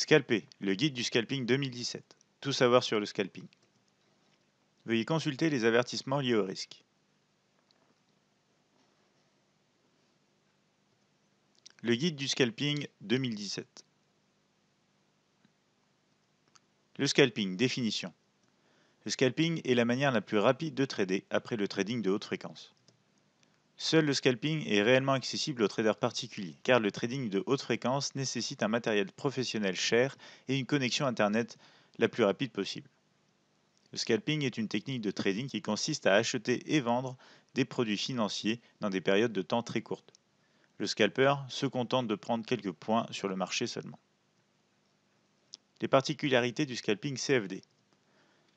Scalper, le guide du scalping 2017. Tout savoir sur le scalping. Veuillez consulter les avertissements liés au risque. Le guide du scalping 2017. Le scalping, définition. Le scalping est la manière la plus rapide de trader après le trading de haute fréquence. Seul le scalping est réellement accessible aux traders particuliers, car le trading de haute fréquence nécessite un matériel professionnel cher et une connexion Internet la plus rapide possible. Le scalping est une technique de trading qui consiste à acheter et vendre des produits financiers dans des périodes de temps très courtes. Le scalper se contente de prendre quelques points sur le marché seulement. Les particularités du scalping CFD.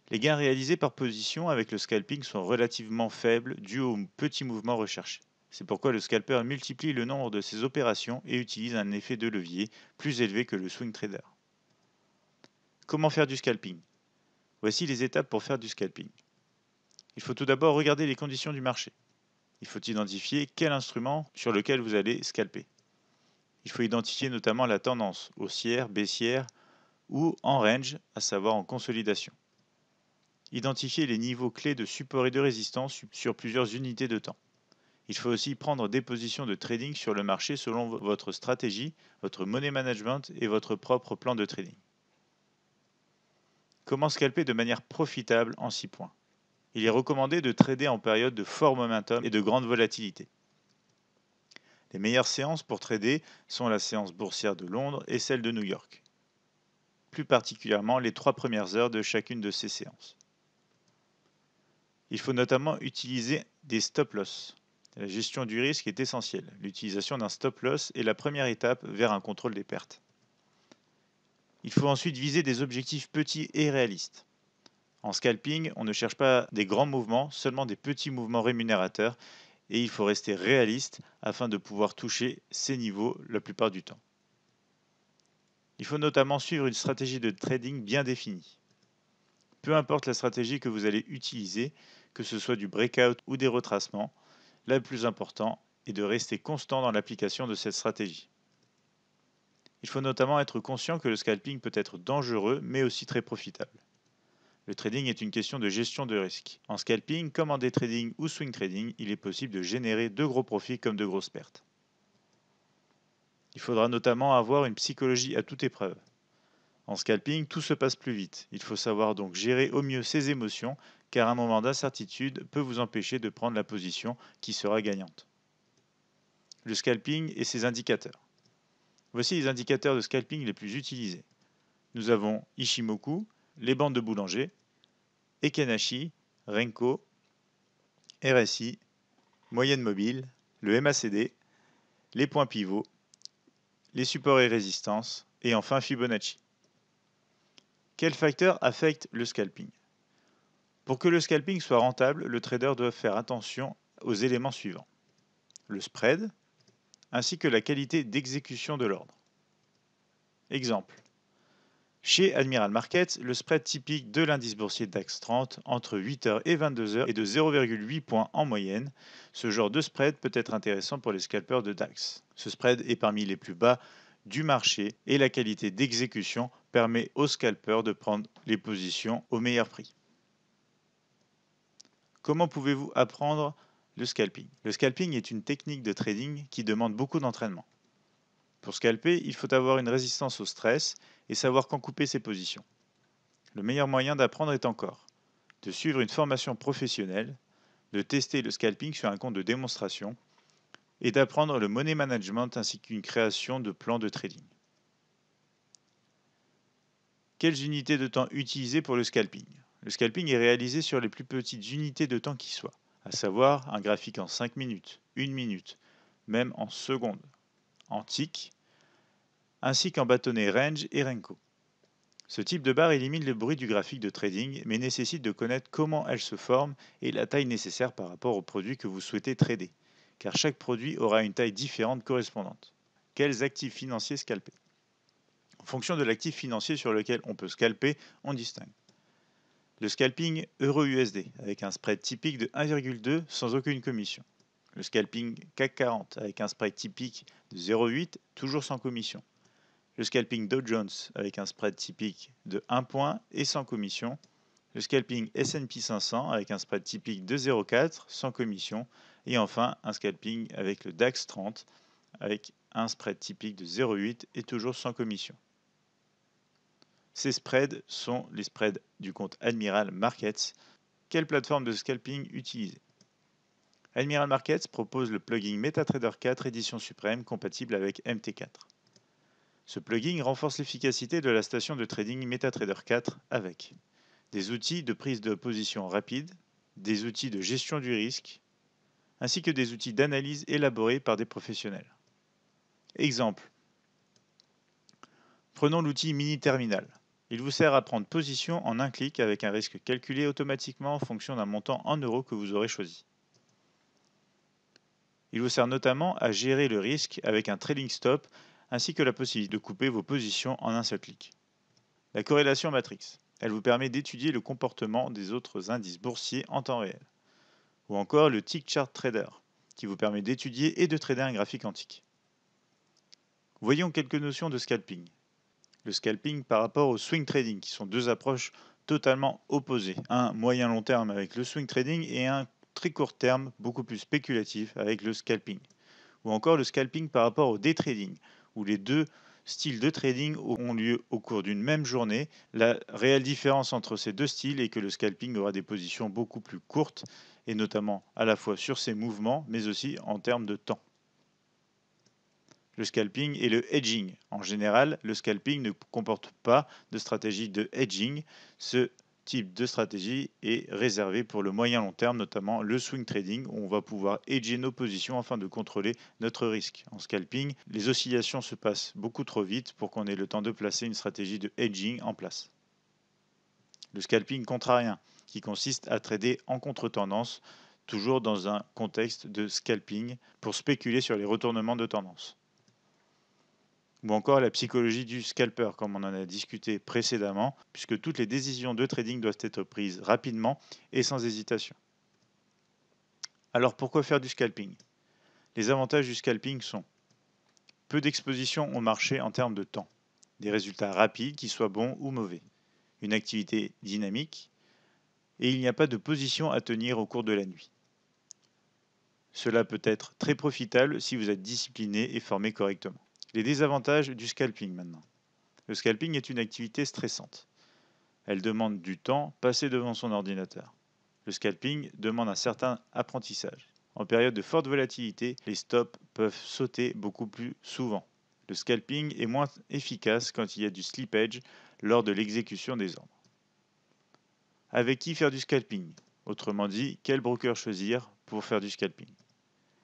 Les gains réalisés par position avec le scalping sont relativement faibles dus aux petits mouvements recherchés. C'est pourquoi le scalper multiplie le nombre de ses opérations et utilise un effet de levier plus élevé que le swing trader. Comment faire du scalping? Voici les étapes pour faire du scalping. Il faut tout d'abord regarder les conditions du marché. Il faut identifier quel instrument sur lequel vous allez scalper. Il faut identifier notamment la tendance haussière, baissière ou en range, à savoir en consolidation. Identifier les niveaux clés de support et de résistance sur plusieurs unités de temps. Il faut aussi prendre des positions de trading sur le marché selon votre stratégie, votre money management et votre propre plan de trading. Comment scalper de manière profitable en 6 points? Il est recommandé de trader en période de fort momentum et de grande volatilité. Les meilleures séances pour trader sont la séance boursière de Londres et celle de New York. Plus particulièrement les 3 premières heures de chacune de ces séances. Il faut notamment utiliser des stop-loss. La gestion du risque est essentielle. L'utilisation d'un stop-loss est la première étape vers un contrôle des pertes. Il faut ensuite viser des objectifs petits et réalistes. En scalping, on ne cherche pas des grands mouvements, seulement des petits mouvements rémunérateurs et il faut rester réaliste afin de pouvoir toucher ces niveaux la plupart du temps. Il faut notamment suivre une stratégie de trading bien définie. Peu importe la stratégie que vous allez utiliser, que ce soit du breakout ou des retracements, le plus important est de rester constant dans l'application de cette stratégie. Il faut notamment être conscient que le scalping peut être dangereux mais aussi très profitable. Le trading est une question de gestion de risque. En scalping, comme en day trading ou swing trading, il est possible de générer de gros profits comme de grosses pertes. Il faudra notamment avoir une psychologie à toute épreuve. En scalping, tout se passe plus vite. Il faut savoir donc gérer au mieux ses émotions, car un moment d'incertitude peut vous empêcher de prendre la position qui sera gagnante. Le scalping et ses indicateurs. Voici les indicateurs de scalping les plus utilisés. Nous avons Ishimoku, les bandes de boulanger, Ekenashi, Renko, RSI, moyenne mobile, le MACD, les points pivots, les supports et résistances, et enfin Fibonacci. Quels facteurs affectent le scalping? Pour que le scalping soit rentable, le trader doit faire attention aux éléments suivants. Le spread, ainsi que la qualité d'exécution de l'ordre. Exemple. Chez Admiral Markets, le spread typique de l'indice boursier DAX 30 entre 8h et 22h est de 0,8 points en moyenne. Ce genre de spread peut être intéressant pour les scalpers de DAX. Ce spread est parmi les plus bas du marché et la qualité d'exécution permet aux scalpers de prendre les positions au meilleur prix. Comment pouvez-vous apprendre le scalping? Le scalping est une technique de trading qui demande beaucoup d'entraînement. Pour scalper, il faut avoir une résistance au stress et savoir quand couper ses positions. Le meilleur moyen d'apprendre est encore de suivre une formation professionnelle, de tester le scalping sur un compte de démonstration et d'apprendre le money management ainsi qu'une création de plans de trading. Quelles unités de temps utiliser pour le scalping? Le scalping est réalisé sur les plus petites unités de temps qui soient, à savoir un graphique en 5 minutes, 1 minute, même en secondes, en tick, ainsi qu'en bâtonnet range et renko. Ce type de barre élimine le bruit du graphique de trading, mais nécessite de connaître comment elle se forme et la taille nécessaire par rapport au produit que vous souhaitez trader, car chaque produit aura une taille différente correspondante. Quels actifs financiers scalper? En fonction de l'actif financier sur lequel on peut scalper, on distingue. Le scalping euro-USD avec un spread typique de 1,2 sans aucune commission. Le scalping CAC 40 avec un spread typique de 0,8 toujours sans commission. le scalping Dow Jones avec un spread typique de 1 point et sans commission, le scalping S&P 500 avec un spread typique de 0,4 sans commission, et enfin un scalping avec le DAX 30 avec un spread typique de 0,8 et toujours sans commission. Ces spreads sont les spreads du compte Admiral Markets. Quelle plateforme de scalping utiliser? Admiral Markets propose le plugin MetaTrader 4 édition suprême compatible avec MT4. Ce plugin renforce l'efficacité de la station de trading MetaTrader 4 avec des outils de prise de position rapide, des outils de gestion du risque, ainsi que des outils d'analyse élaborés par des professionnels. Exemple. Prenons l'outil Mini Terminal. Il vous sert à prendre position en un clic avec un risque calculé automatiquement en fonction d'un montant en euros que vous aurez choisi. Il vous sert notamment à gérer le risque avec un trailing stop ainsi que la possibilité de couper vos positions en un seul clic. La corrélation matrix. Elle vous permet d'étudier le comportement des autres indices boursiers en temps réel. Ou encore le Tick Chart Trader, qui vous permet d'étudier et de trader un graphique antique. Voyons quelques notions de scalping. Le scalping par rapport au swing trading, qui sont deux approches totalement opposées. Un moyen long terme avec le swing trading et un très court terme, beaucoup plus spéculatif avec le scalping. Ou encore le scalping par rapport au day trading, où les deux styles de trading auront lieu au cours d'une même journée. La réelle différence entre ces deux styles est que le scalping aura des positions beaucoup plus courtes, et notamment à la fois sur ses mouvements, mais aussi en termes de temps. Le scalping et le hedging. En général, le scalping ne comporte pas de stratégie de hedging. Ce type de stratégie est réservé pour le moyen long terme, notamment le swing trading, où on va pouvoir hedger nos positions afin de contrôler notre risque. En scalping, les oscillations se passent beaucoup trop vite pour qu'on ait le temps de placer une stratégie de hedging en place. Le scalping contrarien, qui consiste à trader en contre-tendance, toujours dans un contexte de scalping, pour spéculer sur les retournements de tendance. Ou encore la psychologie du scalper, comme on en a discuté précédemment, puisque toutes les décisions de trading doivent être prises rapidement et sans hésitation. Alors pourquoi faire du scalping? Les avantages du scalping sont peu d'exposition au marché en termes de temps, des résultats rapides, qu'ils soient bons ou mauvais, une activité dynamique, et il n'y a pas de position à tenir au cours de la nuit. Cela peut être très profitable si vous êtes discipliné et formé correctement. Les désavantages du scalping maintenant. Le scalping est une activité stressante. Elle demande du temps passé devant son ordinateur. Le scalping demande un certain apprentissage. En période de forte volatilité, les stops peuvent sauter beaucoup plus souvent. Le scalping est moins efficace quand il y a du slippage lors de l'exécution des ordres. Avec qui faire du scalping? Autrement dit, quel broker choisir pour faire du scalping?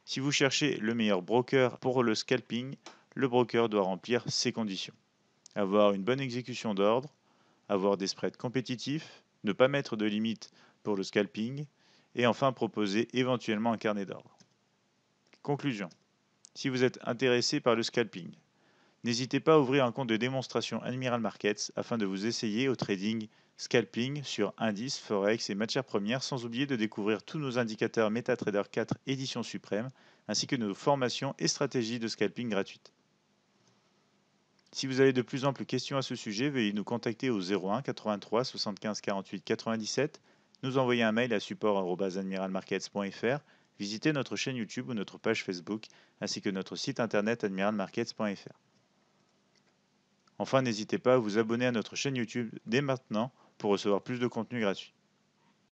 Si vous cherchez le meilleur broker pour le scalping, le broker doit remplir ces conditions. Avoir une bonne exécution d'ordre, avoir des spreads compétitifs, ne pas mettre de limite pour le scalping, et enfin proposer éventuellement un carnet d'ordre. Conclusion. Si vous êtes intéressé par le scalping, n'hésitez pas à ouvrir un compte de démonstration Admiral Markets afin de vous essayer au trading scalping sur indices, forex et matières premières, sans oublier de découvrir tous nos indicateurs MetaTrader 4 édition suprême, ainsi que nos formations et stratégies de scalping gratuites. Si vous avez de plus amples questions à ce sujet, veuillez nous contacter au 01 83 75 48 97, nous envoyer un mail à support@admiralmarkets.fr, visiter notre chaîne YouTube ou notre page Facebook, ainsi que notre site internet admiralmarkets.fr. Enfin, n'hésitez pas à vous abonner à notre chaîne YouTube dès maintenant pour recevoir plus de contenu gratuit.